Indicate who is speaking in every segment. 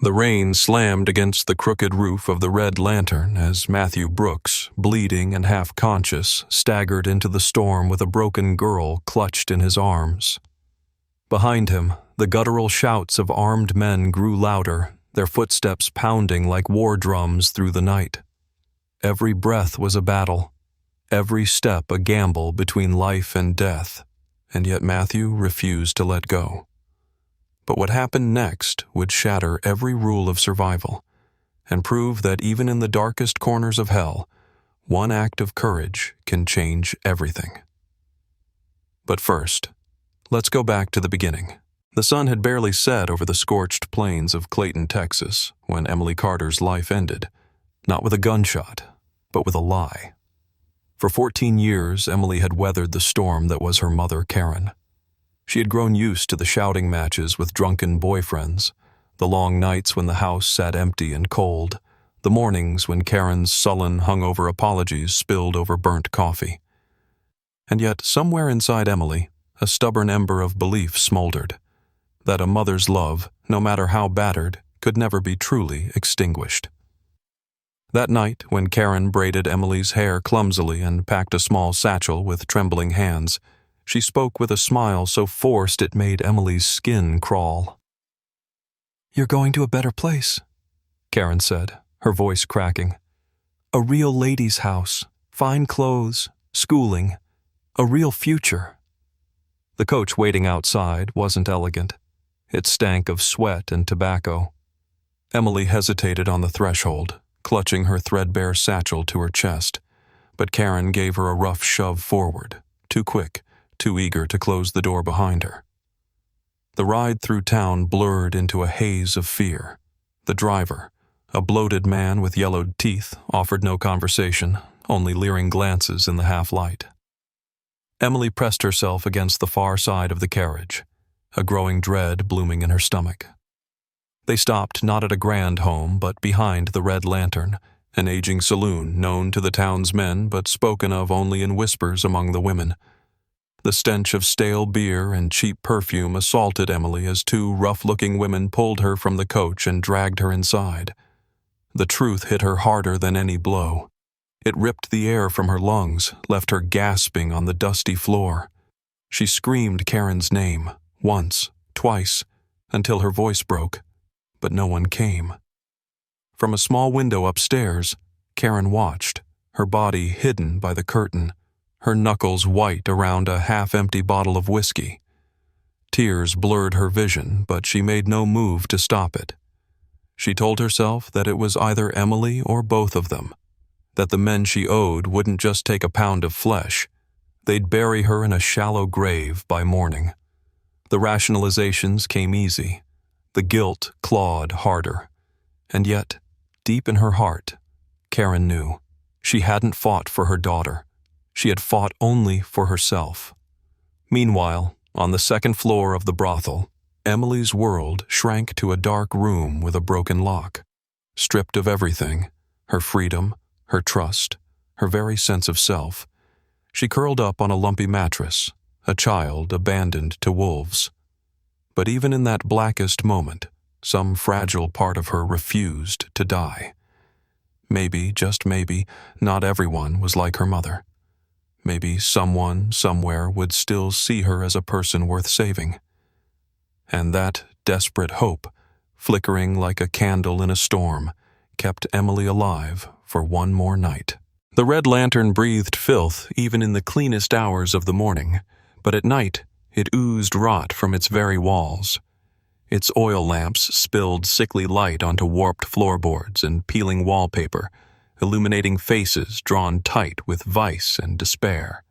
Speaker 1: The rain slammed against the crooked roof of the Red Lantern as Matthew Brooks, bleeding and half-conscious, staggered into the storm with a broken girl clutched in his arms. Behind him, the guttural shouts of armed men grew louder, their footsteps pounding like war drums through the night. Every breath was a battle, every step a gamble between life and death, and yet Matthew refused to let go. But what happened next would shatter every rule of survival and prove that even in the darkest corners of hell, one act of courage can change everything. But first, let's go back to the beginning. The sun had barely set over the scorched plains of Clayton, Texas, when Emily Carter's life ended, not with a gunshot, but with a lie. For 14 years, Emily had weathered the storm that was her mother, Karen. She had grown used to the shouting matches with drunken boyfriends, the long nights when the house sat empty and cold, the mornings when Karen's sullen, hungover apologies spilled over burnt coffee. And yet, somewhere inside Emily, a stubborn ember of belief smoldered, that a mother's love, no matter how battered, could never be truly extinguished. That night, when Karen braided Emily's hair clumsily and packed a small satchel with trembling hands, she spoke with a smile so forced it made Emily's skin crawl. "You're going to a better place," Karen said, her voice cracking. "A real lady's house, fine clothes, schooling, a real future." The coach waiting outside wasn't elegant. It stank of sweat and tobacco. Emily hesitated on the threshold, clutching her threadbare satchel to her chest, but Karen gave her a rough shove forward, too quick, too eager to close the door behind her. The ride through town blurred into a haze of fear. The driver, a bloated man with yellowed teeth, offered no conversation, only leering glances in the half-light. Emily pressed herself against the far side of the carriage, a growing dread blooming in her stomach. They stopped not at a grand home, but behind the Red Lantern, an aging saloon known to the town's men but spoken of only in whispers among the women. The stench of stale beer and cheap perfume assaulted Emily as two rough-looking women pulled her from the coach and dragged her inside. The truth hit her harder than any blow. It ripped the air from her lungs, left her gasping on the dusty floor. She screamed Karen's name, once, twice, until her voice broke, but no one came. From a small window upstairs, Karen watched, her body hidden by the curtain, her knuckles white around a half-empty bottle of whiskey. Tears blurred her vision, but she made no move to stop it. She told herself that it was either Emily or both of them, that the men she owed wouldn't just take a pound of flesh. They'd bury her in a shallow grave by morning. The rationalizations came easy. The guilt clawed harder. And yet, deep in her heart, Karen knew she hadn't fought for her daughter. She had fought only for herself. Meanwhile, on the second floor of the brothel, Emily's world shrank to a dark room with a broken lock. Stripped of everything, her freedom, her trust, her very sense of self, she curled up on a lumpy mattress, a child abandoned to wolves. But even in that blackest moment, some fragile part of her refused to die. Maybe, just maybe, not everyone was like her mother. Maybe someone, somewhere, would still see her as a person worth saving. And that desperate hope, flickering like a candle in a storm, kept Emily alive for one more night. The Red Lantern breathed filth even in the cleanest hours of the morning, but at night it oozed rot from its very walls. Its oil lamps spilled sickly light onto warped floorboards and peeling wallpaper, illuminating faces drawn tight with vice and despair.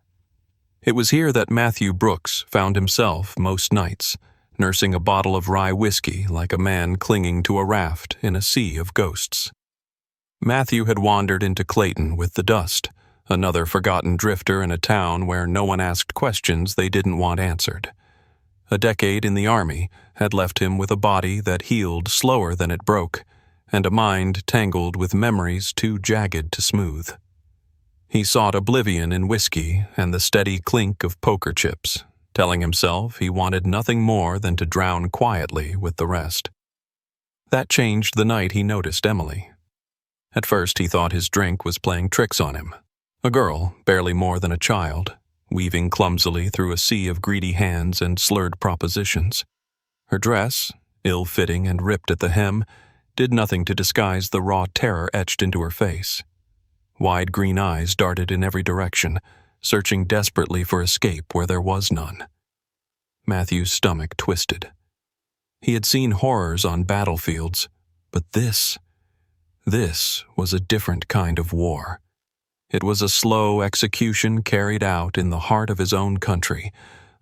Speaker 1: It was here that Matthew Brooks found himself most nights, nursing a bottle of rye whiskey like a man clinging to a raft in a sea of ghosts. Matthew had wandered into Clayton with the dust, another forgotten drifter in a town where no one asked questions they didn't want answered. A decade in the army had left him with a body that healed slower than it broke, and a mind tangled with memories too jagged to smooth. He sought oblivion in whiskey and the steady clink of poker chips, telling himself he wanted nothing more than to drown quietly with the rest. That changed the night he noticed Emily. At first he thought his drink was playing tricks on him. A girl, barely more than a child, weaving clumsily through a sea of greedy hands and slurred propositions. Her dress, ill-fitting and ripped at the hem, did nothing to disguise the raw terror etched into her face. Wide green eyes darted in every direction, searching desperately for escape where there was none. Matthew's stomach twisted. He had seen horrors on battlefields, but this was a different kind of war. It was a slow execution carried out in the heart of his own country,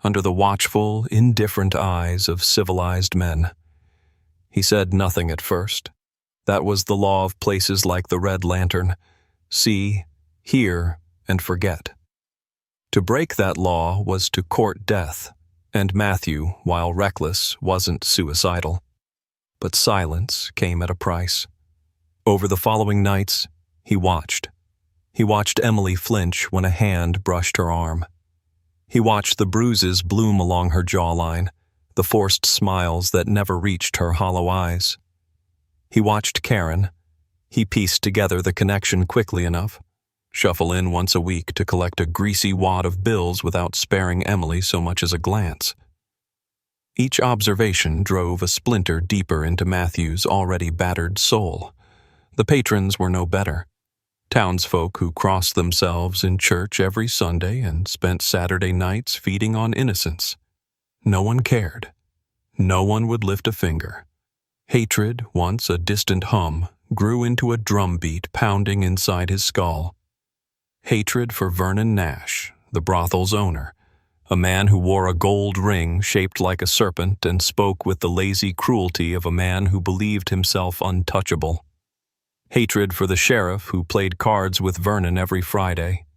Speaker 1: under the watchful, indifferent eyes of civilized men. He said nothing at first. That was the law of places like the Red Lantern: see, hear, and forget. To break that law was to court death, and Matthew, while reckless, wasn't suicidal. But silence came at a price. Over the following nights, he watched. He watched Emily flinch when a hand brushed her arm. He watched the bruises bloom along her jawline, the forced smiles that never reached her hollow eyes. He watched Karen. He pieced together the connection quickly enough. Shuffle in once a week to collect a greasy wad of bills without sparing Emily so much as a glance. Each observation drove a splinter deeper into Matthew's already battered soul. The patrons were no better. Townsfolk who crossed themselves in church every Sunday and spent Saturday nights feeding on innocence. No one cared. No one would lift a finger. Hatred, once a distant hum, grew into a drumbeat pounding inside his skull. Hatred for Vernon Nash, the brothel's owner, a man who wore a gold ring shaped like a serpent and spoke with the lazy cruelty of a man who believed himself untouchable. Hatred for the sheriff who played cards with Vernon every Friday.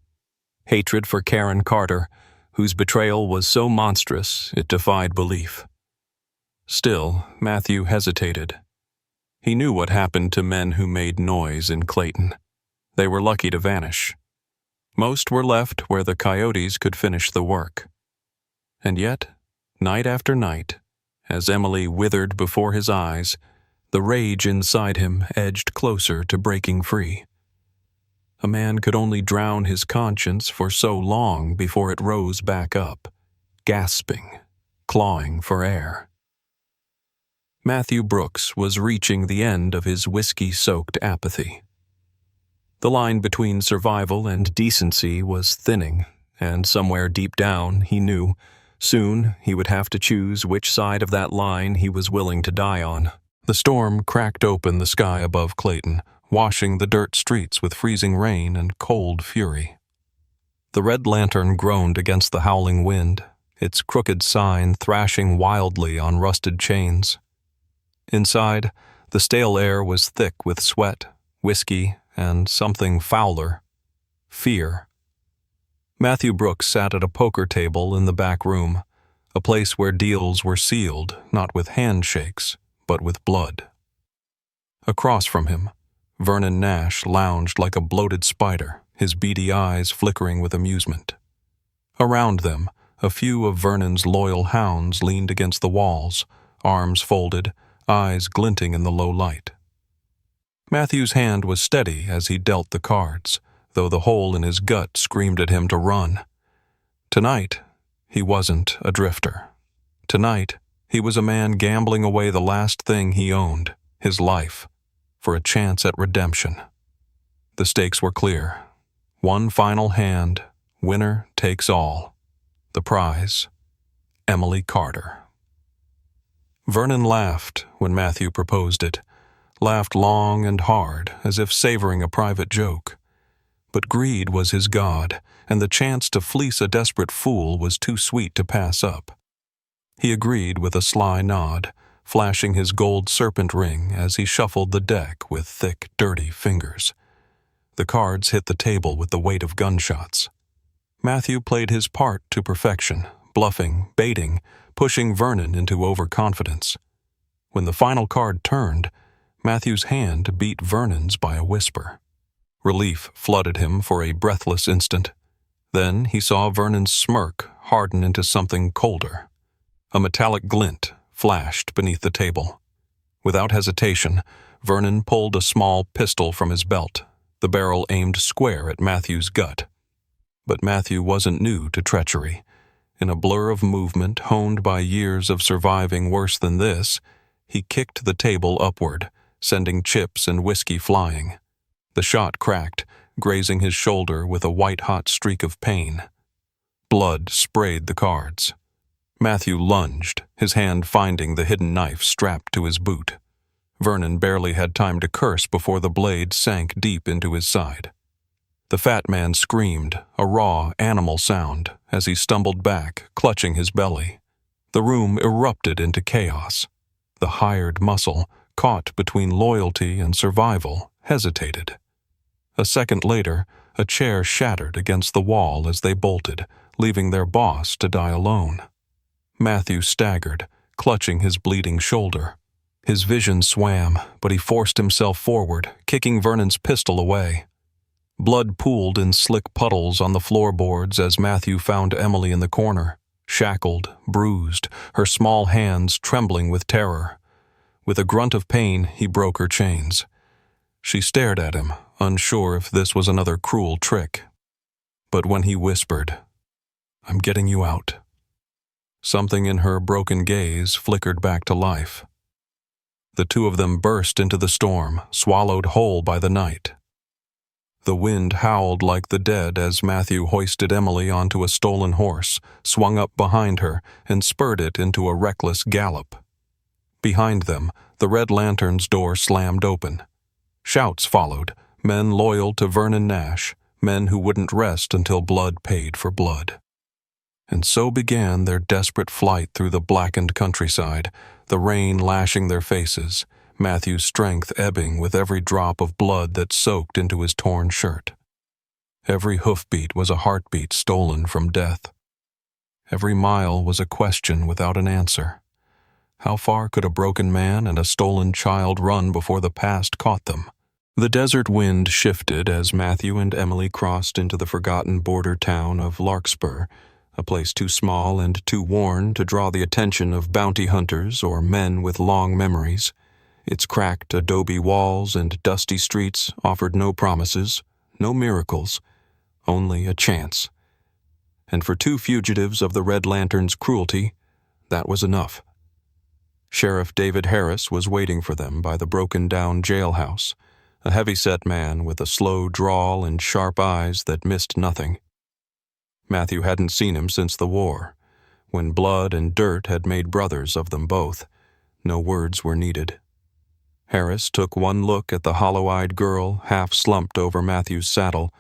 Speaker 1: Hatred for Karen Carter, whose betrayal was so monstrous it defied belief. Still, Matthew hesitated. He knew what happened to men who made noise in Clayton. They were lucky to vanish. Most were left where the coyotes could finish the work. And yet, night after night, as Emily withered before his eyes, the rage inside him edged closer to breaking free. A man could only drown his conscience for so long before it rose back up, gasping, clawing for air. Matthew Brooks was reaching the end of his whiskey-soaked apathy. The line between survival and decency was thinning, and somewhere deep down, he knew, soon he would have to choose which side of that line he was willing to die on. The storm cracked open the sky above Clayton, washing the dirt streets with freezing rain and cold fury. The Red Lantern groaned against the howling wind, its crooked sign thrashing wildly on rusted chains. Inside, the stale air was thick with sweat, whiskey, and something fouler: fear. Matthew Brooks sat at a poker table in the back room, a place where deals were sealed, not with handshakes, but with blood. Across from him, Vernon Nash lounged like a bloated spider, his beady eyes flickering with amusement. Around them, a few of Vernon's loyal hounds leaned against the walls, arms folded, eyes glinting in the low light. Matthew's hand was steady as he dealt the cards, though the hole in his gut screamed at him to run. Tonight, he wasn't a drifter. Tonight, he was a man gambling away the last thing he owned, his life, for a chance at redemption. The stakes were clear. One final hand, winner takes all. The prize, Emily Carter. Vernon laughed when Matthew proposed it, laughed long and hard, as if savoring a private joke. But greed was his god, and the chance to fleece a desperate fool was too sweet to pass up. He agreed with a sly nod, flashing his gold serpent ring as he shuffled the deck with thick, dirty fingers. The cards hit the table with the weight of gunshots. Matthew played his part to perfection, bluffing, baiting, pushing Vernon into overconfidence. When the final card turned, Matthew's hand beat Vernon's by a whisper. Relief flooded him for a breathless instant. Then he saw Vernon's smirk harden into something colder. A metallic glint flashed beneath the table. Without hesitation, Vernon pulled a small pistol from his belt, the barrel aimed square at Matthew's gut. But Matthew wasn't new to treachery. In a blur of movement honed by years of surviving worse than this, he kicked the table upward, sending chips and whiskey flying. The shot cracked, grazing his shoulder with a white-hot streak of pain. Blood sprayed the cards. Matthew lunged, his hand finding the hidden knife strapped to his boot. Vernon barely had time to curse before the blade sank deep into his side. The fat man screamed, a raw, animal sound, as he stumbled back, clutching his belly. The room erupted into chaos. The hired muscle, caught between loyalty and survival, hesitated. A second later, a chair shattered against the wall as they bolted, leaving their boss to die alone. Matthew staggered, clutching his bleeding shoulder. His vision swam, but he forced himself forward, kicking Vernon's pistol away. Blood pooled in slick puddles on the floorboards as Matthew found Emily in the corner, shackled, bruised, her small hands trembling with terror. With a grunt of pain, he broke her chains. She stared at him, unsure if this was another cruel trick. But when he whispered, "I'm getting you out," something in her broken gaze flickered back to life. The two of them burst into the storm, swallowed whole by the night. The wind howled like the dead as Matthew hoisted Emily onto a stolen horse, swung up behind her, and spurred it into a reckless gallop. Behind them, the Red Lantern's door slammed open. Shouts followed, men loyal to Vernon Nash, men who wouldn't rest until blood paid for blood. And so began their desperate flight through the blackened countryside, the rain lashing their faces, Matthew's strength ebbing with every drop of blood that soaked into his torn shirt. Every hoofbeat was a heartbeat stolen from death. Every mile was a question without an answer. How far could a broken man and a stolen child run before the past caught them? The desert wind shifted as Matthew and Emily crossed into the forgotten border town of Larkspur, a place too small and too worn to draw the attention of bounty hunters or men with long memories. Its cracked adobe walls and dusty streets offered no promises, no miracles, only a chance. And for two fugitives of the Red Lantern's cruelty, that was enough. Sheriff David Harris was waiting for them by the broken-down jailhouse, a heavy-set man with a slow drawl and sharp eyes that missed nothing. Matthew hadn't seen him since the war, when blood and dirt had made brothers of them both. No words were needed. Harris took one look at the hollow-eyed girl half-slumped over Matthew's saddle,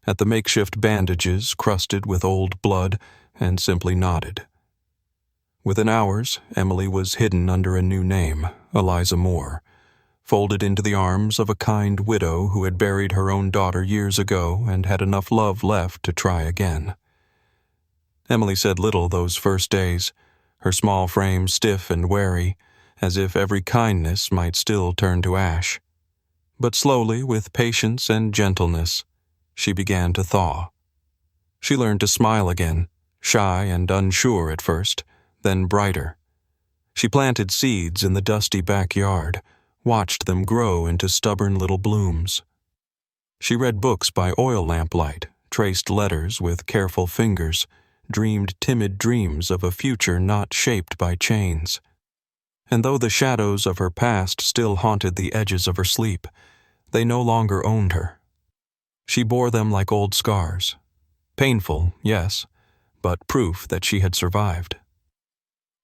Speaker 1: at the makeshift bandages crusted with old blood, and simply nodded. Within hours, Emily was hidden under a new name, Eliza Moore, folded into the arms of a kind widow who had buried her own daughter years ago and had enough love left to try again. Emily said little those first days, her small frame stiff and wary, as if every kindness might still turn to ash. But slowly, with patience and gentleness, she began to thaw. She learned to smile again, shy and unsure at first, then brighter. She planted seeds in the dusty backyard, watched them grow into stubborn little blooms. She read books by oil lamplight, traced letters with careful fingers, dreamed timid dreams of a future not shaped by chains. And though the shadows of her past still haunted the edges of her sleep, they no longer owned her. She bore them like old scars. Painful, yes, but proof that she had survived.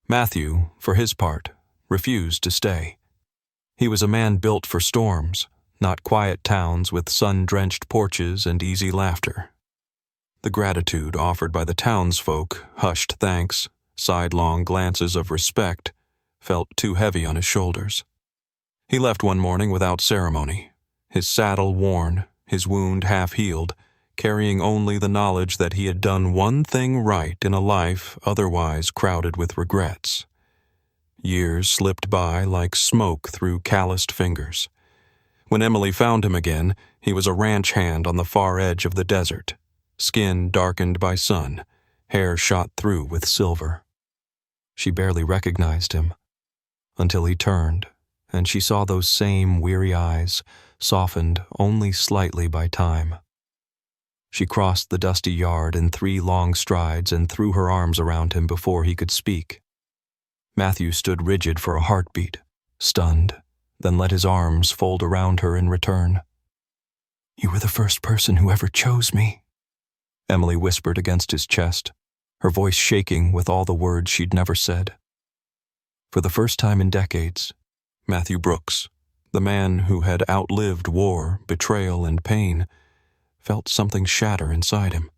Speaker 1: Matthew, for his part, refused to stay. He was a man built for storms, not quiet towns with sun-drenched porches and easy laughter. The gratitude offered by the townsfolk, hushed thanks, sidelong glances of respect, felt too heavy on his shoulders. He left one morning without ceremony, his saddle worn, his wound half-healed, carrying only the knowledge that he had done one thing right in a life otherwise crowded with regrets. Years slipped by like smoke through calloused fingers. When Emily found him again, he was a ranch hand on the far edge of the desert, skin darkened by sun, hair shot through with silver. She barely recognized him, until he turned and she saw those same weary eyes, softened only slightly by time. She crossed the dusty yard in 3 long strides and threw her arms around him before he could speak. Matthew stood rigid for a heartbeat, stunned, then let his arms fold around her in return. "You were the first person who ever chose me," Emily whispered against his chest, her voice shaking with all the words she'd never said. For the first time in decades, Matthew Brooks, the man who had outlived war, betrayal, and pain, felt something shatter inside him.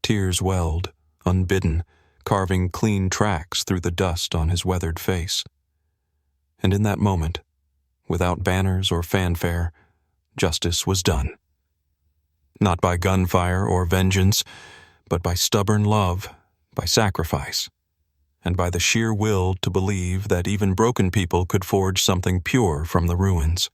Speaker 1: Tears welled, unbidden, carving clean tracks through the dust on his weathered face. And in that moment, without banners or fanfare, justice was done. Not by gunfire or vengeance, but by stubborn love, by sacrifice, and by the sheer will to believe that even broken people could forge something pure from the ruins.